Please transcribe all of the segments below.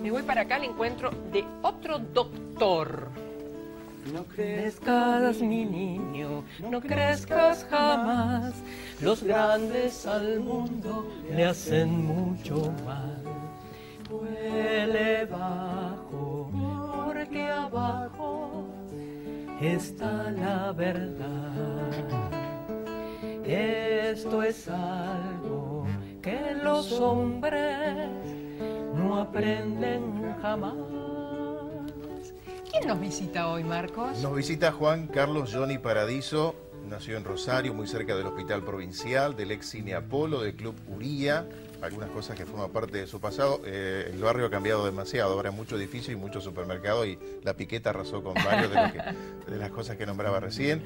Me voy para acá al encuentro de otro doctor. No crezcas, mi niño, no crezcas jamás. Los grandes al mundo le hacen mucho mal. Huele bajo, porque abajo está la verdad. Esto es algo que los hombres no aprenden jamás. ¿Quién nos visita hoy, Marcos? Nos visita Juan Carlos Johnny Paradiso. Nació en Rosario, muy cerca del Hospital Provincial, del ex Cine Apolo, del Club Uría. Algunas cosas que forman parte de su pasado. El barrio ha cambiado demasiado, ahora hay mucho edificio y mucho supermercado y la piqueta arrasó con varios de las cosas que nombraba recién.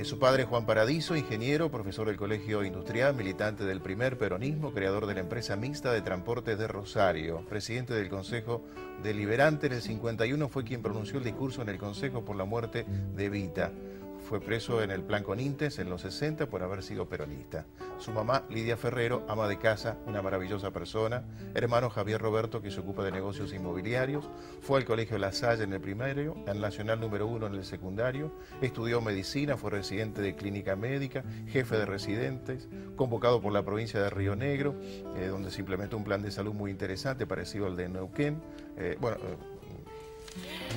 Su padre Juan Paradiso, ingeniero, profesor del Colegio Industrial, militante del primer peronismo, creador de la empresa mixta de transportes de Rosario, presidente del Consejo Deliberante en el 51, fue quien pronunció el discurso en el Consejo por la muerte de Evita. Fue preso en el plan Conintes en los 60 por haber sido peronista. Su mamá, Lidia Ferrero, ama de casa, una maravillosa persona. Hermano Javier Roberto, que se ocupa de negocios inmobiliarios. Fue al Colegio La Salle en el primario, al Nacional número 1 en el secundario. Estudió medicina, fue residente de clínica médica, jefe de residentes, convocado por la provincia de Río Negro, donde se implementó un plan de salud muy interesante, parecido al de Neuquén.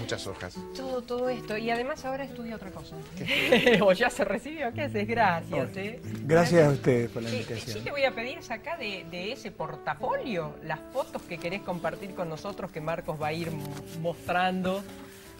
Muchas hojas. Todo esto. Y además ahora estudia otra cosa. O ya se recibió. ¿Qué haces? Gracias. Gracias a ustedes por la invitación. Sí te voy a pedir acá de ese portafolio las fotos que querés compartir con nosotros, que Marcos va a ir mostrando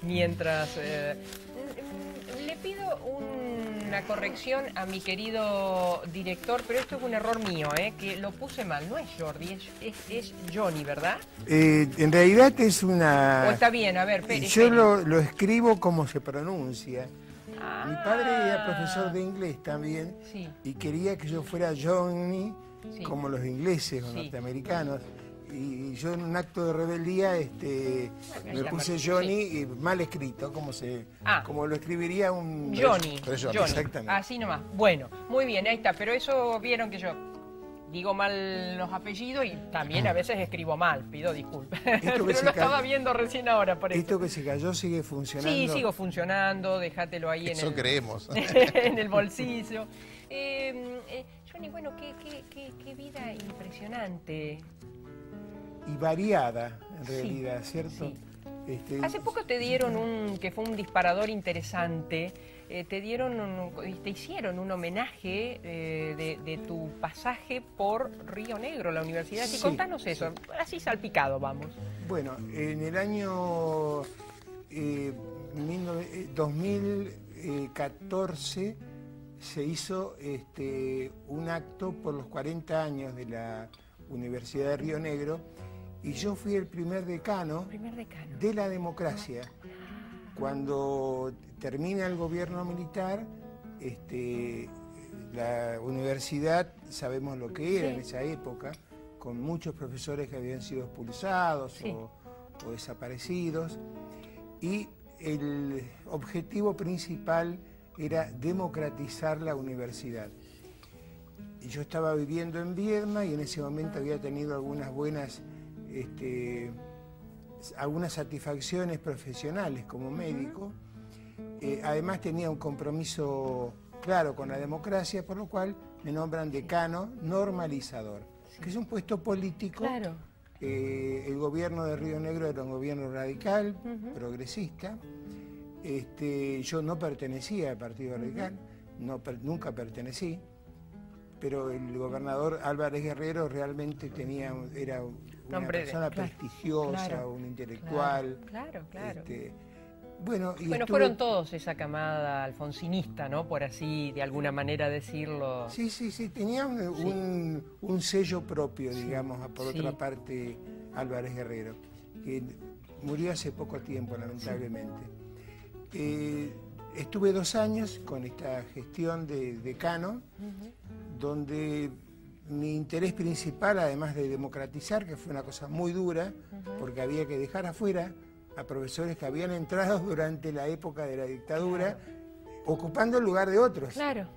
mientras... le pido una corrección a mi querido director, pero esto es un error mío, que lo puse mal. No es Jordi, es Johnny, ¿verdad? En realidad es una... O está bien, a ver, Yo lo escribo como se pronuncia. Mi padre era profesor de inglés también, sí, y quería que yo fuera Johnny, sí, como los ingleses o norteamericanos. Y yo en un acto de rebeldía me puse Johnny, mal escrito, como lo escribiría un... Johnny. Exactamente. Así nomás. Bueno, muy bien, ahí está. Pero eso vieron que yo digo mal los apellidos y también a veces escribo mal, pido disculpas. Pero lo estaba viendo recién ahora, por eso. ¿Esto que se cayó sigue funcionando? Sí, sigo funcionando, déjatelo ahí eso creemos. en el bolsillo. Johnny, bueno, qué vida impresionante. Y variada, en realidad, sí, ¿cierto? Sí. Hace poco te dieron que fue un disparador interesante, te hicieron un homenaje de tu pasaje por Río Negro, la universidad. Sí. Contanos eso, así salpicado, vamos. Bueno, en el año 2014 se hizo un acto por los 40 años de la Universidad de Río Negro, y yo fui el primer decano de la democracia. Cuando termina el gobierno militar, la universidad, sabemos lo que era en esa época, con muchos profesores que habían sido expulsados o desaparecidos, y el objetivo principal era democratizar la universidad. Y yo estaba viviendo en Viedma y en ese momento había tenido algunas satisfacciones profesionales como médico. Además tenía un compromiso claro con la democracia, por lo cual me nombran decano normalizador, que es un puesto político. Claro. El gobierno de Río Negro era un gobierno radical, progresista. Yo no pertenecía al Partido Radical, nunca pertenecí, pero el gobernador Álvarez Guerrero realmente era una persona prestigiosa, un intelectual. Claro. Bueno, fueron todos esa camada alfonsinista, ¿no? Por así, de alguna manera decirlo. Sí, tenía un sello propio, digamos, por otra parte, Álvarez Guerrero, que murió hace poco tiempo, lamentablemente. Estuve 2 años con esta gestión de decano, donde mi interés principal, además de democratizar, que fue una cosa muy dura, porque había que dejar afuera a profesores que habían entrado durante la época de la dictadura, ocupando el lugar de otros. Claro.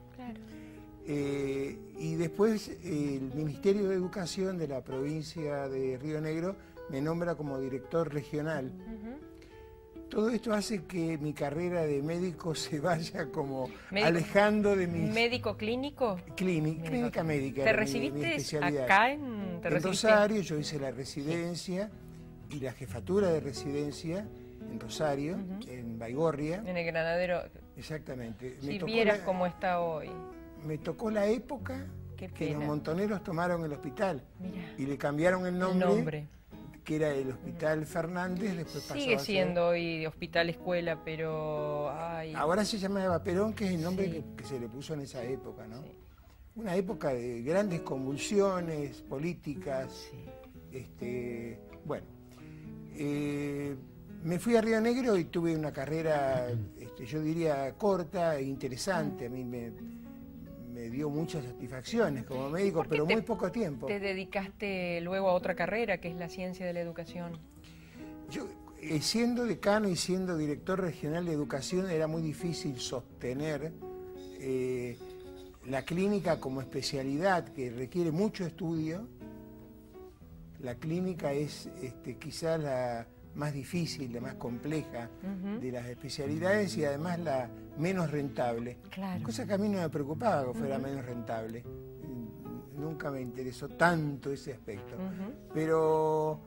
Y después el Ministerio de Educación de la provincia de Río Negro me nombra como director regional. Todo esto hace que mi carrera de médico se vaya como alejando de mis... ¿Médico clínico? Clínica médica. ¿Te recibiste acá en Rosario? Yo hice la residencia y la jefatura de residencia en Rosario, en Baigorria. En el Granadero. Exactamente. Si vieras cómo está hoy. Me tocó la época que los montoneros tomaron el hospital. Mirá. Y le cambiaron el nombre. Que era el Hospital Fernández, después pasó Sigue siendo hoy hospital escuela, pero... Ay. Ahora se llama Eva Perón, que es el nombre que se le puso en esa época, ¿no? Sí. Una época de grandes convulsiones políticas. Bueno, me fui a Río Negro y tuve una carrera, yo diría, corta e interesante. A mí me dio muchas satisfacciones como médico, pero muy poco tiempo. ¿Te dedicaste luego a otra carrera, que es la ciencia de la educación? Yo, siendo decano y siendo director regional de educación, era muy difícil sostener la clínica como especialidad, que requiere mucho estudio. La clínica es quizás la más difícil, la más compleja de las especialidades y además la menos rentable. Claro. Cosa que a mí no me preocupaba que fuera menos rentable. Nunca me interesó tanto ese aspecto. Pero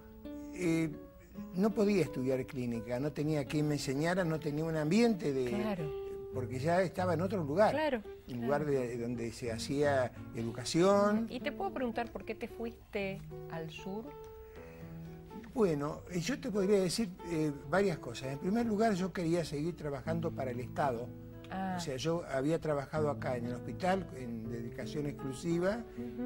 no podía estudiar clínica, no tenía quien me enseñara, no tenía un ambiente de... Claro. Porque ya estaba en otro lugar. Claro. Un lugar donde se hacía educación. ¿Y te puedo preguntar por qué te fuiste al sur? Bueno, yo te podría decir varias cosas. En primer lugar, yo quería seguir trabajando para el Estado. O sea, yo había trabajado acá en el hospital en dedicación exclusiva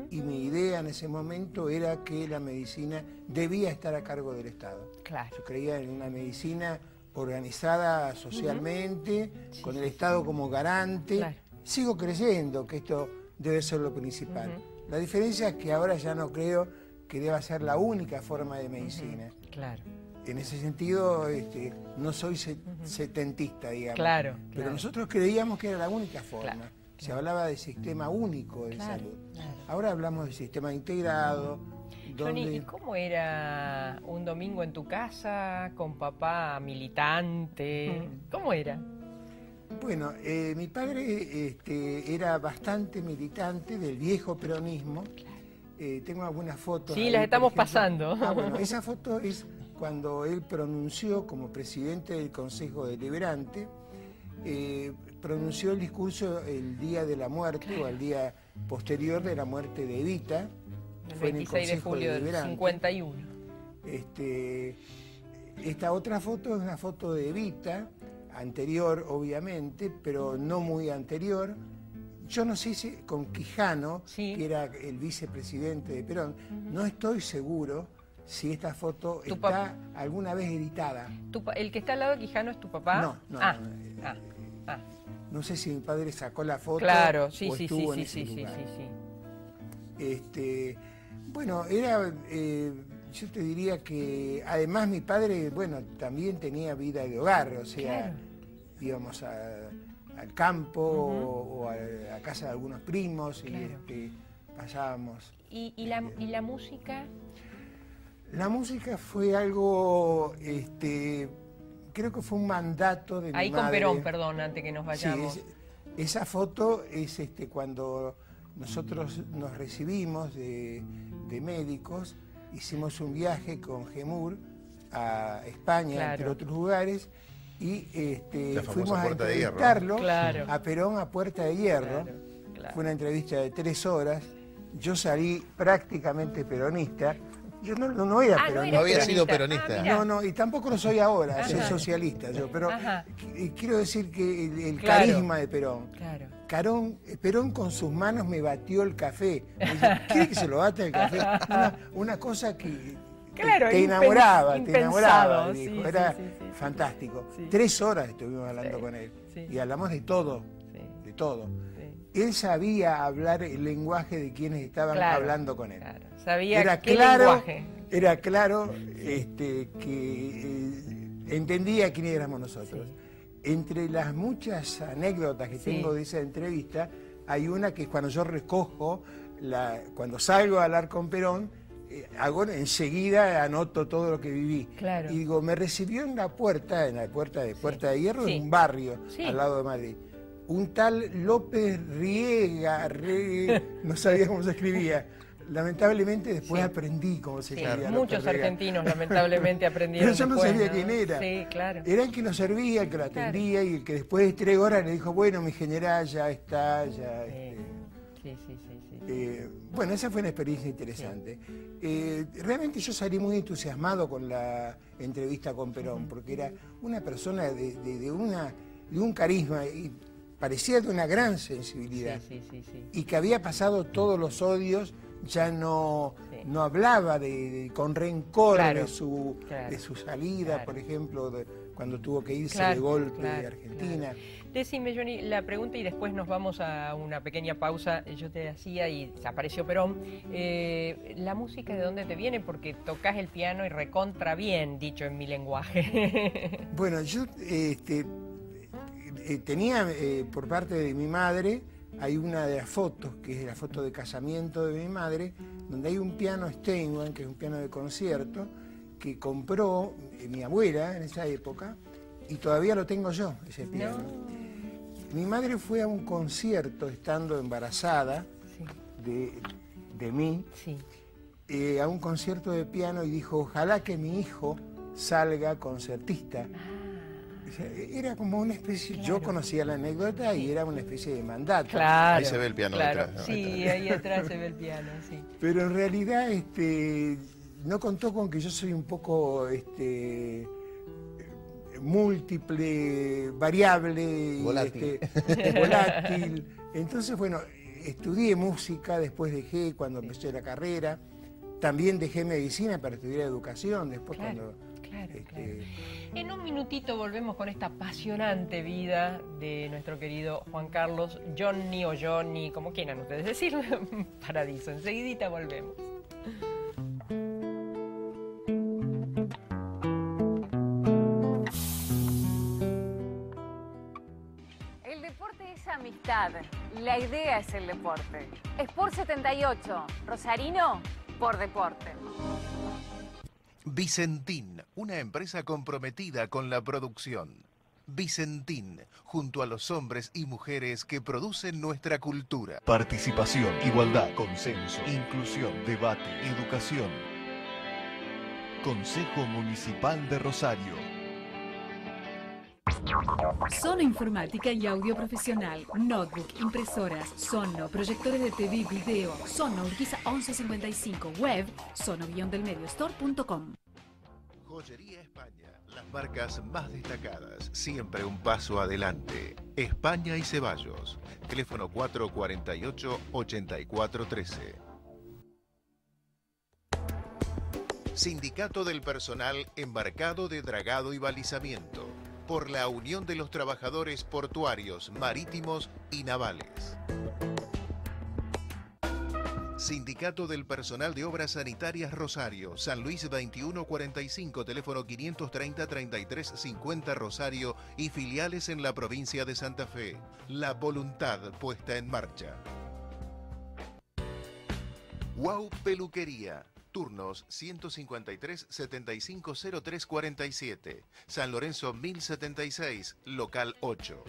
y mi idea en ese momento era que la medicina debía estar a cargo del Estado. Claro. Yo creía en una medicina organizada socialmente, con el Estado como garante. Claro. Sigo creyendo que esto debe ser lo principal. La diferencia es que ahora ya no creo que deba ser la única forma de medicina. Claro. En ese sentido, no soy setentista, digamos. Claro. Pero nosotros creíamos que era la única forma. Claro. Se hablaba de sistema único de salud. Claro. Ahora hablamos de sistema integrado. Johnny, ¿y cómo era un domingo en tu casa con papá militante? ¿Cómo era? Bueno, mi padre era bastante militante del viejo peronismo. Tengo algunas fotos. Sí, ahí, las estamos ejemplo. pasando. Bueno, esa foto es cuando él pronunció como presidente del Consejo Deliberante, pronunció el discurso el día de la muerte o al día posterior de la muerte de Evita. El fue 26 de julio del 51. Esta otra foto es una foto de Evita, anterior obviamente, pero no muy anterior. Yo no sé si con Quijano, que era el vicepresidente de Perón, no estoy seguro si esta foto está alguna vez editada. ¿El que está al lado de Quijano es tu papá? No. No. No sé si mi padre sacó la foto o estuvo en ese lugar. Sí. Bueno, yo te diría que además mi padre, bueno, también tenía vida de hogar, o sea, íbamos al campo o a casa de algunos primos y pasábamos. ¿Y la música? La música fue algo, creo que fue un mandato de mi madre. Ahí con Perón, perdón, antes que nos vayamos. Sí, esa foto es cuando nosotros nos recibimos de médicos, hicimos un viaje con GEMUR a España, entre otros lugares, y fuimos a entrevistarlo a Perón a Puerta de Hierro. Fue una entrevista de 3 horas. Yo salí prácticamente peronista. Yo no era peronista. No había sido peronista. No, y tampoco lo soy ahora, soy socialista yo, pero quiero decir que el carisma de Perón. Perón con sus manos me batió el café. ¿Quiere que se lo bate el café? Una cosa que te enamoraba, dijo. Era fantástico. 3 horas estuvimos hablando con él y hablamos de todo, de todo. Él sabía hablar el lenguaje de quienes estaban hablando con él. Sabía era qué claro, lenguaje. Era claro que entendía quién éramos nosotros. Entre las muchas anécdotas que tengo de esa entrevista, hay una que es cuando yo recojo, cuando salgo a hablar con Perón, enseguida anoto todo lo que viví. Claro. Y digo, me recibió en la puerta de Hierro, Sí. de un barrio Sí. al lado de Madrid, un tal López Riega, no sabía cómo se escribía. Lamentablemente después Sí. aprendí cómo se Sí, escribía. muchos López Riega. argentinos lamentablemente aprendieron Pero yo no después, sabía quién era. Sí, claro. Era el que nos servía, el que lo atendía y el que después de 3 horas le dijo, bueno, mi general ya está, ya... Sí, sí. Bueno, esa fue una experiencia interesante. Realmente yo salí muy entusiasmado con la entrevista con Perón, porque era una persona de un carisma y parecía de una gran sensibilidad. Sí. Y que había pasado todos los odios, ya no hablaba con rencor Claro, de su salida, claro. por ejemplo, cuando tuvo que irse Claro, de golpe claro, de Argentina. Decime, Johnny, la pregunta y después nos vamos a una pequeña pausa. Yo te hacía y apareció Perón. ¿La música de dónde te viene? Porque tocas el piano y recontra bien, dicho en mi lenguaje. Bueno, yo tenía por parte de mi madre, hay una de las fotos, que es la foto de casamiento de mi madre, donde hay un piano Steinway, que es un piano de concierto, que compró mi abuela en esa época, y todavía lo tengo yo, ese piano. No. Mi madre fue a un concierto estando embarazada de mí, Sí. a un concierto de piano y dijo, ojalá que mi hijo salga concertista. O sea, era como una especie, yo conocía la anécdota y era una especie de mandato. Claro. Ahí se ve el piano claro. detrás, ¿no? Sí, ahí atrás se ve el piano, sí. Pero en realidad no contó con que yo soy un poco múltiple, variable, Volátil. volátil. Entonces, bueno, estudié música, después dejé cuando empecé la carrera. También dejé medicina para estudiar educación, después Claro. cuando... En un minutito volvemos con esta apasionante vida de nuestro querido Juan Carlos, Johnny o Johnny, como quieran ustedes decirlo, Paradiso. Enseguidita volvemos. El deporte es amistad, la idea es el deporte. Sport 78, Rosarino por deporte. Vicentín, una empresa comprometida con la producción. Vicentín, junto a los hombres y mujeres que producen nuestra cultura. Participación, igualdad, consenso, inclusión, debate, educación. Consejo Municipal de Rosario. Sono Informática y Audio Profesional, Notebook, impresoras, Sono, proyectores de TV y video, Sono Urquiza 1155, web, sono-delmediostore.com. Joyería España, las marcas más destacadas, siempre un paso adelante. España y Ceballos, teléfono 448-8413. Sindicato del Personal Embarcado de Dragado y Balizamiento, por la Unión de los Trabajadores Portuarios, Marítimos y Navales. Sindicato del Personal de Obras Sanitarias Rosario, San Luis 2145, teléfono 530-3350 Rosario y filiales en la provincia de Santa Fe. La voluntad puesta en marcha. Wow Peluquería. Turnos 153-750347. San Lorenzo 1076, local 8.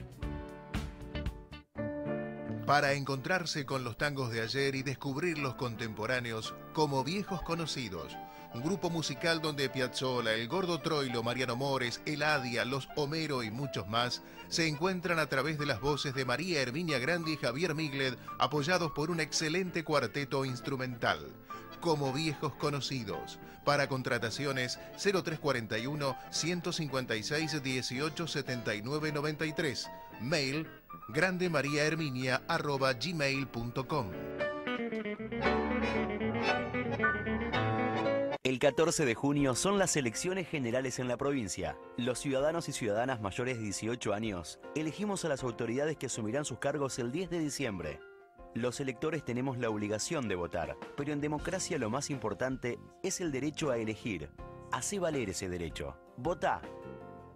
Para encontrarse con los tangos de ayer y descubrir los contemporáneos como viejos conocidos. Un grupo musical donde Piazzolla, El Gordo Troilo, Mariano Mores, Eladia, Los Homero y muchos más se encuentran a través de las voces de María Herminia Grandi y Javier Migled, apoyados por un excelente cuarteto instrumental. Como viejos conocidos. Para contrataciones 0341 156 18 79 93. Mail grandemariaherminia@gmail.com. El 14 de junio son las elecciones generales en la provincia. Los ciudadanos y ciudadanas mayores de 18 años elegimos a las autoridades que asumirán sus cargos el 10 de diciembre. Los electores tenemos la obligación de votar, pero en democracia lo más importante es el derecho a elegir. Hacé valer ese derecho. Votá.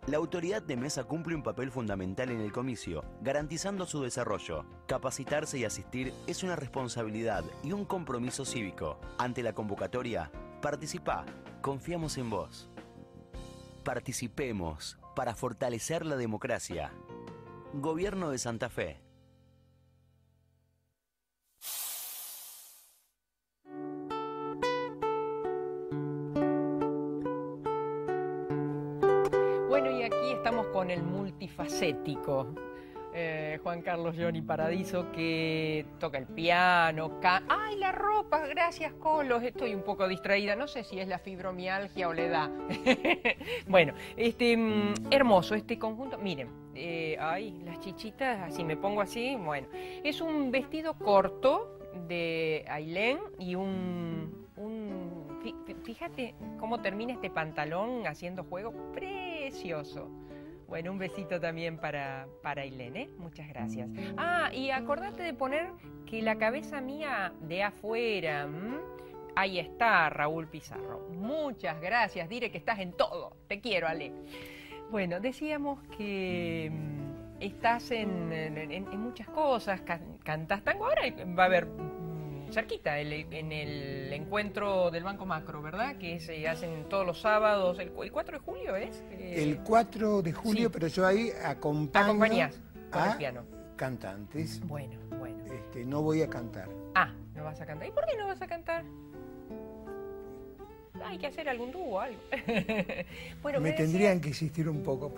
La autoridad de mesa cumple un papel fundamental en el comicio, garantizando su desarrollo. Capacitarse y asistir es una responsabilidad y un compromiso cívico. Ante la convocatoria, participa. Confiamos en vos. Participemos para fortalecer la democracia. Gobierno de Santa Fe. Bueno, y aquí estamos con el multifacético Juan Carlos Johnny Paradiso, que toca el piano, ¡ay, la ropa! Gracias, Colos. Estoy un poco distraída, no sé si es la fibromialgia o la edad. Bueno, hermoso este conjunto. Miren, ay, las chichitas, si me pongo así, bueno. Es un vestido corto de Ailén y fíjate cómo termina este pantalón haciendo juego, precioso. Bueno, un besito también para Ailén, ¿eh? Muchas gracias. Ah, y acordate de poner que la cabeza mía de afuera. Ahí está, Raúl Pizarro. Muchas gracias, diré que estás en todo. Te quiero, Ale. Bueno, decíamos que estás en muchas cosas, cantás tango. Ahora va a haber cerquita, en el encuentro del Banco Macro, ¿verdad? Que se hacen todos los sábados, el 4 de julio ¿es? El 4 de julio, sí. Pero yo ahí acompañás con el piano. Cantantes. Bueno. No voy a cantar. Ah, no vas a cantar. ¿Y por qué no vas a cantar? Hay que hacer algún dúo, algo. Bueno, me tendrían que insistir un poco.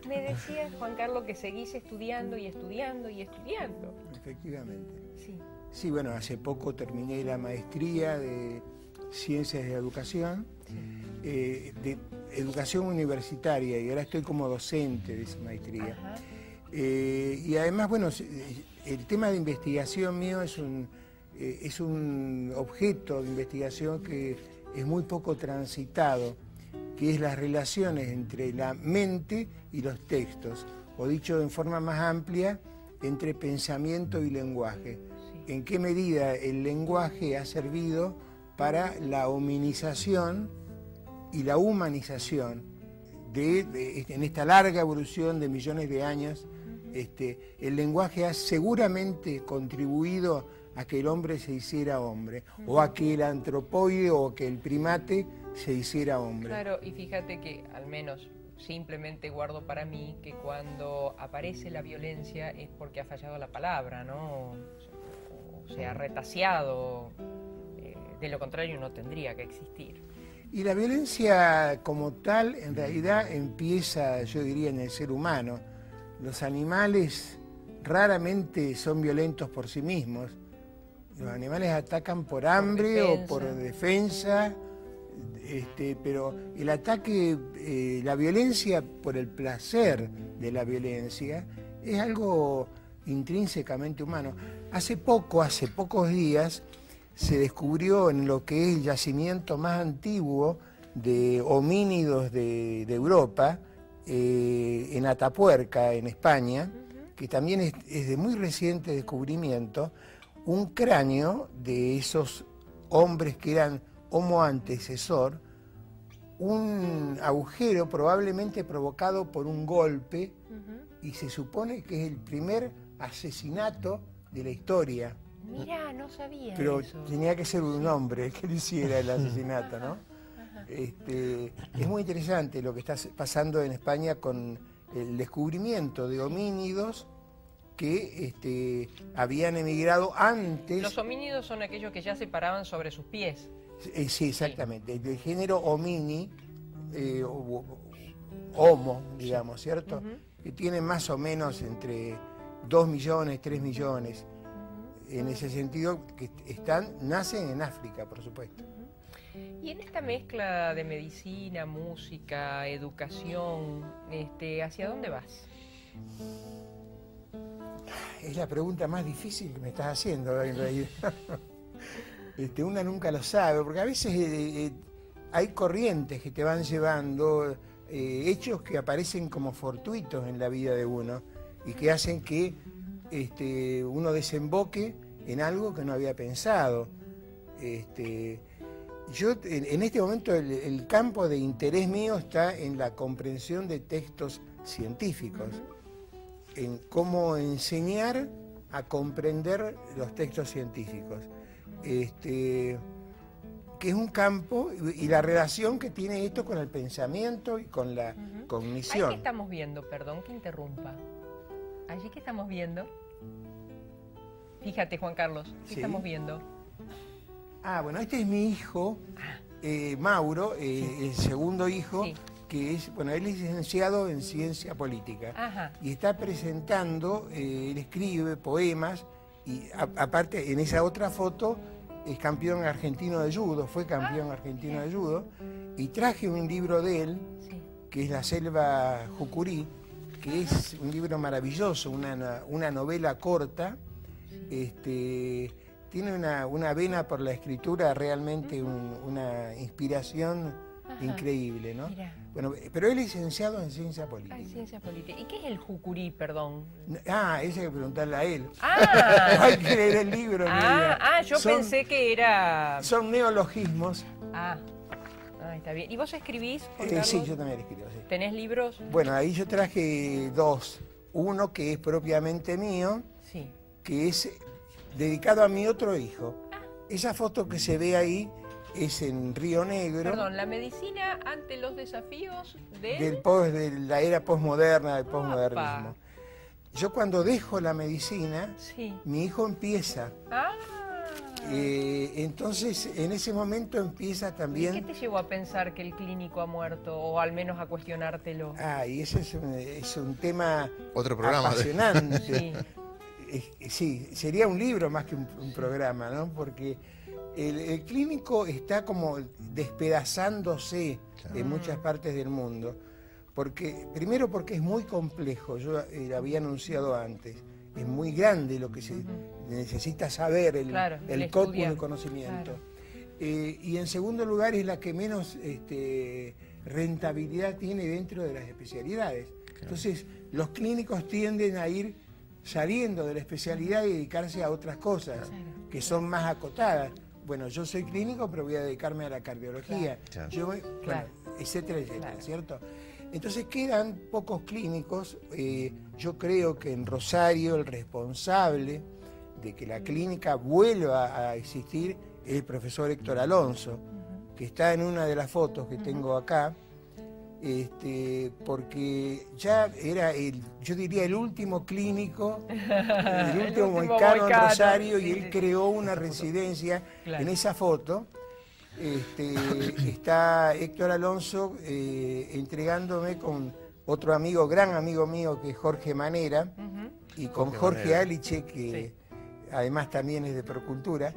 Me decías, Juan Carlos, que seguís estudiando y estudiando y estudiando. Efectivamente. Sí. Sí, bueno, hace poco terminé la maestría de Ciencias de Educación, de Educación Universitaria, y ahora estoy como docente de esa maestría. Y además, bueno, el tema de investigación mío es un objeto de investigación que es muy poco transitado, que es las relaciones entre la mente y los textos, o dicho en forma más amplia, entre pensamiento y lenguaje. ¿En qué medida el lenguaje ha servido para la hominización y la humanización en esta larga evolución de millones de años? El lenguaje ha seguramente contribuido a que el hombre se hiciera hombre, o a que el antropoide o que el primate se hiciera hombre. Claro, y fíjate que al menos simplemente guardo para mí que cuando aparece la violencia es porque ha fallado la palabra, ¿no? Se ha retaseado, de lo contrario no tendría que existir. Y la violencia como tal, en realidad empieza, yo diría, en el ser humano. Los animales raramente son violentos por sí mismos. Los animales atacan por hambre o por defensa, pero el ataque, la violencia por el placer de la violencia, es algo intrínsecamente humano. Hace pocos días, se descubrió en lo que es el yacimiento más antiguo de homínidos de Europa, en Atapuerca, en España, que también es de muy reciente descubrimiento, un cráneo de esos hombres que eran homo antecesor, un agujero probablemente provocado por un golpe, y se supone que es el primer asesinato de la historia. Mirá, no sabía. Pero eso. Tenía que ser un hombre el que lo hiciera el asesinato, ¿no? Es muy interesante lo que está pasando en España con el descubrimiento de homínidos que habían emigrado antes. Los homínidos son aquellos que ya se paraban sobre sus pies. Sí, exactamente. Sí. El género homini, homo, digamos, ¿cierto? Que tiene más o menos entre 2 millones, 3 millones. En ese sentido, que nacen en África, por supuesto. Y en esta mezcla de medicina, música, educación, ¿hacia dónde vas? Es la pregunta más difícil que me estás haciendo, en realidad. Una nunca lo sabe, porque a veces hay corrientes que te van llevando, hechos que aparecen como fortuitos en la vida de uno y que hacen que uno desemboque en algo que no había pensado. Yo, en este momento, el campo de interés mío está en la comprensión de textos científicos, en cómo enseñar a comprender los textos científicos. Que es un campo y la relación que tiene esto con el pensamiento y con la cognición. Ahí que estamos viendo, perdón que interrumpa. Allí que estamos viendo. Fíjate, Juan Carlos, ¿qué estamos viendo? Ah, bueno, este es mi hijo, Mauro, el segundo hijo, que es, bueno, él es licenciado en ciencia política y está presentando, él escribe poemas y aparte en esa otra foto es campeón argentino de judo, fue campeón argentino de judo, y traje un libro de él, que es La Selva Jucurí, que es un libro maravilloso, una novela corta, tiene una vena por la escritura, realmente una inspiración increíble, ¿no? Mirá. Bueno, pero él es licenciado en ciencia política. Ay, ciencia política. ¿Y qué es el jucurí, perdón? Ah, eso hay que preguntarle a él. Ah, Hay que leer el libro. yo pensé que era... Son neologismos. Está bien. ¿Y vos escribís, Juan Sí, Carlos? yo también escribo, sí. ¿Tenés libros? Bueno, ahí yo traje dos. Uno que es propiamente mío, que es dedicado a mi otro hijo. Esa foto que se ve ahí es en Río Negro. Perdón, la medicina ante los desafíos de la era posmoderna, del posmodernismo. Yo cuando dejo la medicina, mi hijo empieza. Entonces, en ese momento empieza también... ¿Y qué te llevó a pensar que el clínico ha muerto, o al menos a cuestionártelo? Y ese es un tema otro programa apasionante. Sí, sería un libro más que un programa, ¿no? Porque el clínico está como despedazándose en muchas partes del mundo. Primero porque es muy complejo, yo lo había anunciado antes, es muy grande lo que se necesita saber, el cómputo de conocimiento. Y en segundo lugar es la que menos rentabilidad tiene dentro de las especialidades. Entonces los clínicos tienden a ir saliendo de la especialidad y dedicarse a otras cosas que son más acotadas. Bueno, yo soy clínico, pero voy a dedicarme a la cardiología, etcétera, etcétera, ¿cierto? Entonces quedan pocos clínicos. Yo creo que en Rosario el responsable de que la clínica vuelva a existir es el profesor Héctor Alonso, que está en una de las fotos que tengo acá, porque ya era yo diría el último clínico, el último moicano en Rosario, y él creó una residencia en esa foto. Está Héctor Alonso entregándome con otro amigo, gran amigo mío, que es Jorge Manera, y con Jorge Aliche, que además también es de Procultura.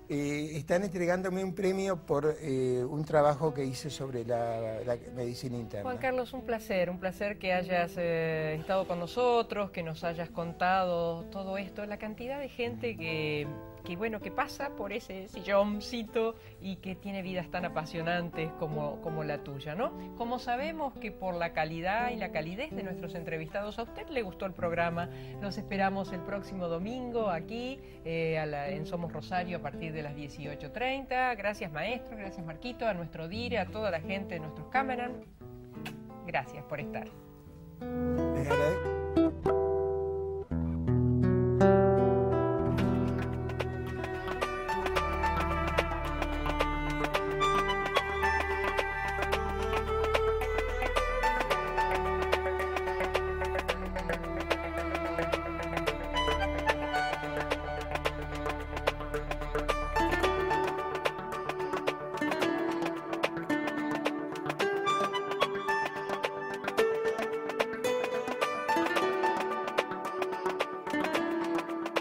Están entregándome un premio por un trabajo que hice sobre la medicina interna. Juan Carlos, un placer que hayas estado con nosotros, que nos hayas contado todo esto, la cantidad de gente que pasa por ese silloncito y que tiene vidas tan apasionantes como la tuya, ¿no? Como sabemos que por la calidad y la calidez de nuestros entrevistados a usted le gustó el programa, los esperamos el próximo domingo aquí en Somos Rosario a partir de las 18:30. Gracias maestro, gracias Marquito, a nuestro dire, a toda la gente de nuestros cámaras. Gracias por estar. Les agradezco.